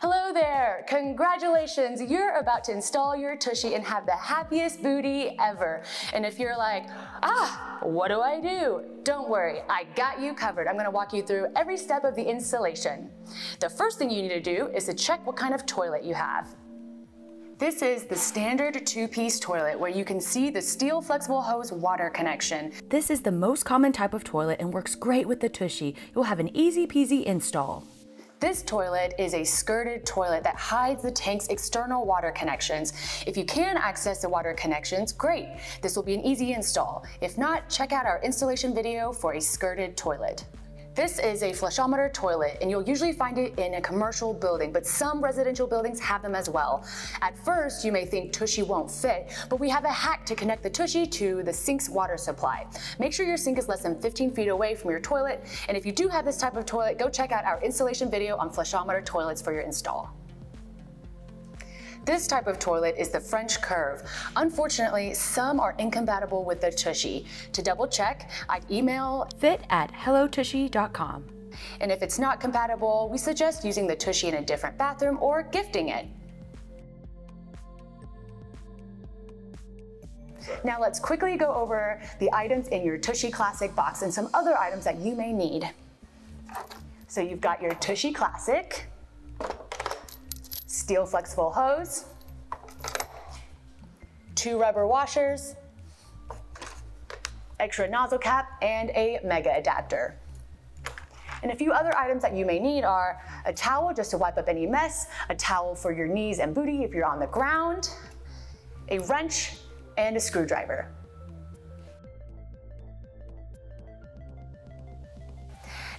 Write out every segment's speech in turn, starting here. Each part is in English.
Hello there! Congratulations! You're about to install your Tushy and have the happiest booty ever. And if you're like, what do I do? Don't worry, I got you covered. I'm gonna walk you through every step of the installation. The first thing you need to do is to check what kind of toilet you have. This is the standard two-piece toilet where you can see the steel flexible hose water connection. This is the most common type of toilet and works great with the Tushy. You'll have an easy peasy install. This toilet is a skirted toilet that hides the tank's external water connections. If you can access the water connections, great. This will be an easy install. If not, check out our installation video for a skirted toilet. This is a flushometer toilet, and you'll usually find it in a commercial building, but some residential buildings have them as well. At first, you may think Tushy won't fit, but we have a hack to connect the Tushy to the sink's water supply. Make sure your sink is less than 15 feet away from your toilet, and if you do have this type of toilet, go check out our installation video on flushometer toilets for your install. This type of toilet is the French curve. Unfortunately, some are incompatible with the Tushy. To double check, I'd email fit@hellotushy.com. And if it's not compatible, we suggest using the Tushy in a different bathroom or gifting it. Now let's quickly go over the items in your Tushy Classic box and some other items that you may need. So you've got your Tushy Classic, steel flexible hose, 2 rubber washers, extra nozzle cap, and a mega adapter. And a few other items that you may need are a towel just to wipe up any mess, a towel for your knees and booty if you're on the ground, a wrench, and a screwdriver.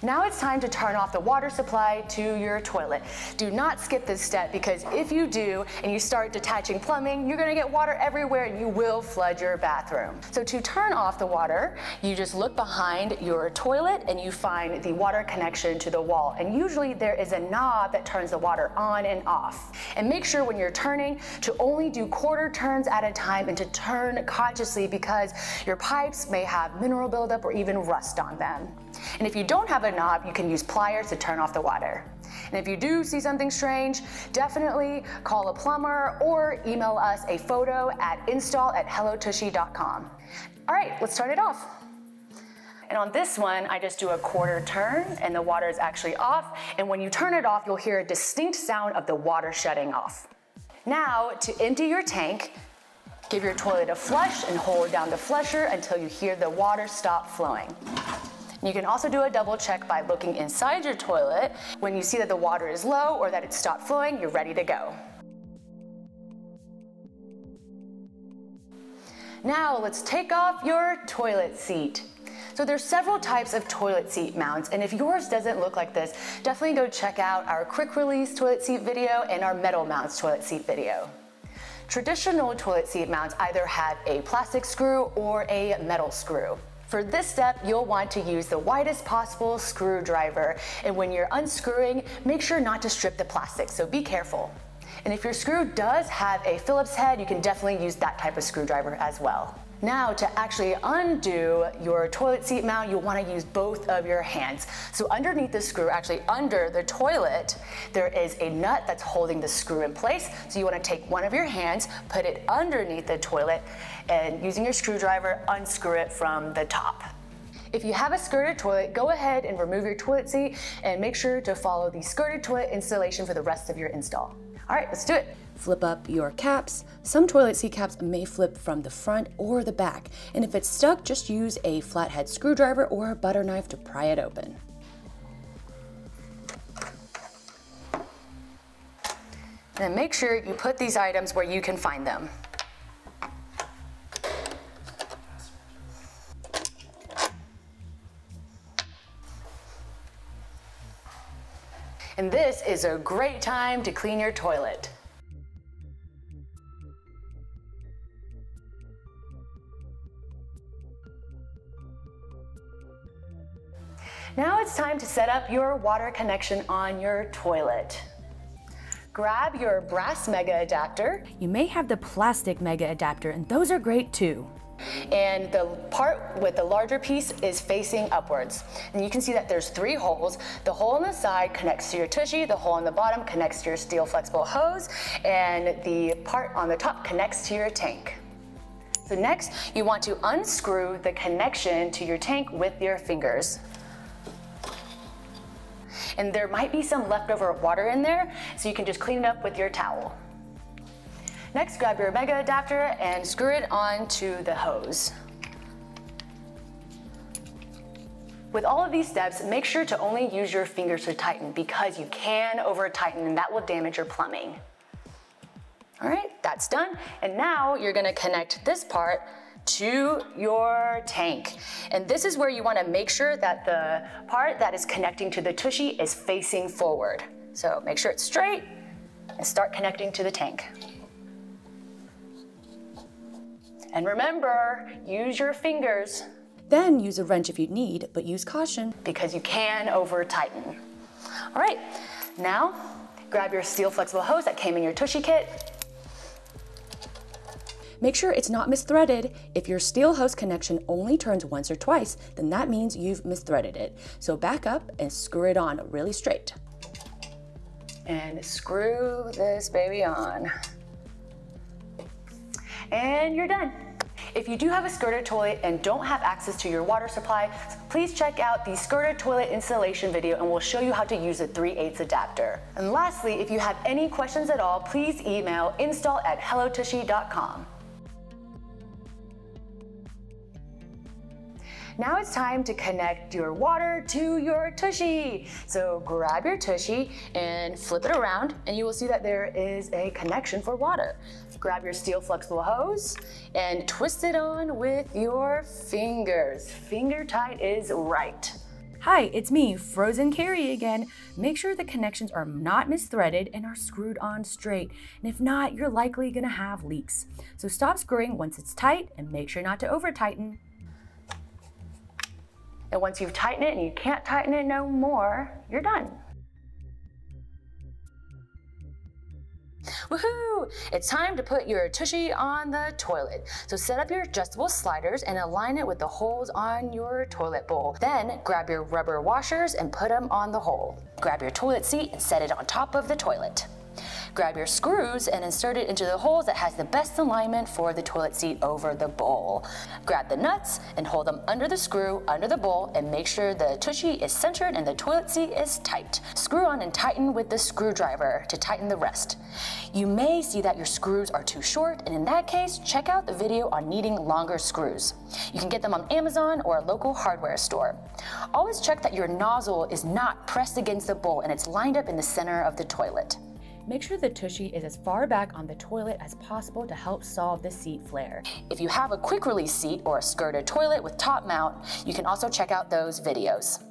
Now it's time to turn off the water supply to your toilet. Do not skip this step because if you do and you start detaching plumbing, you're gonna get water everywhere and you will flood your bathroom. So to turn off the water, you just look behind your toilet and you find the water connection to the wall. And usually there is a knob that turns the water on and off. And make sure when you're turning to only do quarter turns at a time and to turn consciously because your pipes may have mineral buildup or even rust on them. And if you don't have a knob, you can use pliers to turn off the water. And if you do see something strange, definitely call a plumber or email us a photo at install@hellotushy.com. All right, let's start it off. And on this one, I just do a quarter turn and the water is actually off. And when you turn it off, you'll hear a distinct sound of the water shutting off. Now, to empty your tank, give your toilet a flush and hold down the flusher until you hear the water stop flowing. You can also do a double check by looking inside your toilet. When you see that the water is low or that it's stopped flowing, you're ready to go. Now let's take off your toilet seat. So there's several types of toilet seat mounts, and if yours doesn't look like this, definitely go check out our quick release toilet seat video and our metal mounts toilet seat video. Traditional toilet seat mounts either have a plastic screw or a metal screw. For this step, you'll want to use the widest possible screwdriver. And when you're unscrewing, make sure not to strip the plastic, so be careful. And if your screw does have a Phillips head, you can definitely use that type of screwdriver as well. Now, to actually undo your toilet seat mount, you'll want to use both of your hands. So underneath the screw, actually under the toilet, there is a nut that's holding the screw in place. So you want to take one of your hands, put it underneath the toilet, and using your screwdriver, unscrew it from the top. If you have a skirted toilet, go ahead and remove your toilet seat and make sure to follow the skirted toilet installation for the rest of your install. All right, let's do it. Flip up your caps. Some toilet seat caps may flip from the front or the back, and if it's stuck, just use a flathead screwdriver or a butter knife to pry it open. Then make sure you put these items where you can find them. And this is a great time to clean your toilet. Now it's time to set up your water connection on your toilet. Grab your brass mega adapter. You may have the plastic mega adapter, and those are great too. and the part with the larger piece is facing upwards. And you can see that there's 3 holes. The hole on the side connects to your tushy, the hole on the bottom connects to your steel flexible hose, and the part on the top connects to your tank. So next, you want to unscrew the connection to your tank with your fingers. And there might be some leftover water in there, so you can just clean it up with your towel. Next, grab your mega adapter and screw it onto the hose. With all of these steps, make sure to only use your fingers to tighten because you can over-tighten and that will damage your plumbing. All right, that's done. And now you're gonna connect this part to your tank. And this is where you wanna make sure that the part that is connecting to the tushy is facing forward. So make sure it's straight and start connecting to the tank. And remember, use your fingers. Then use a wrench if you need, but use caution. Because you can over-tighten. All right, now grab your steel flexible hose that came in your tushy kit. Make sure it's not misthreaded. If your steel hose connection only turns once or twice, then that means you've misthreaded it. So back up and screw it on really straight. And screw this baby on. And you're done. If you do have a skirted toilet and don't have access to your water supply, please check out the skirted toilet installation video and we'll show you how to use a 3/8 adapter. And lastly, if you have any questions at all, please email install@hellotushy.com. Now it's time to connect your water to your tushy. So grab your tushy and flip it around and you will see that there is a connection for water. Grab your steel flexible hose and twist it on with your fingers. Finger tight is right. Hi, it's me, Frozen Carrie again. Make sure the connections are not misthreaded and are screwed on straight. And if not, you're likely gonna have leaks. So stop screwing once it's tight and make sure not to over tighten. And once you've tightened it and you can't tighten it no more, you're done. Woohoo! It's time to put your tushy on the toilet. So set up your adjustable sliders and align it with the holes on your toilet bowl. Then grab your rubber washers and put them on the hole. Grab your toilet seat and set it on top of the toilet. Grab your screws and insert it into the holes that has the best alignment for the toilet seat over the bowl. Grab the nuts and hold them under the screw, under the bowl, and make sure the tushy is centered and the toilet seat is tight. Screw on and tighten with the screwdriver to tighten the rest. You may see that your screws are too short, and in that case, check out the video on needing longer screws. You can get them on Amazon or a local hardware store. Always check that your nozzle is not pressed against the bowl and it's lined up in the center of the toilet. Make sure the tushy is as far back on the toilet as possible to help solve the seat flare. If you have a quick release seat or a skirted toilet with top mount, you can also check out those videos.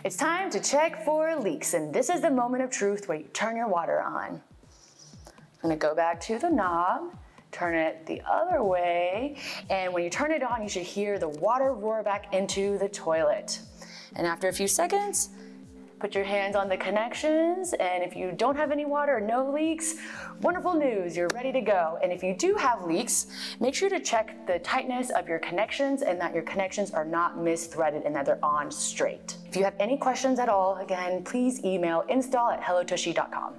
It's time to check for leaks, and this is the moment of truth where you turn your water on. I'm gonna go back to the knob, turn it the other way, and when you turn it on, you should hear the water roar back into the toilet. And after a few seconds, put your hands on the connections, and if you don't have any water or no leaks, wonderful news, you're ready to go. And if you do have leaks, make sure to check the tightness of your connections and that your connections are not misthreaded and that they're on straight. If you have any questions at all, again, please email install@hellotushy.com.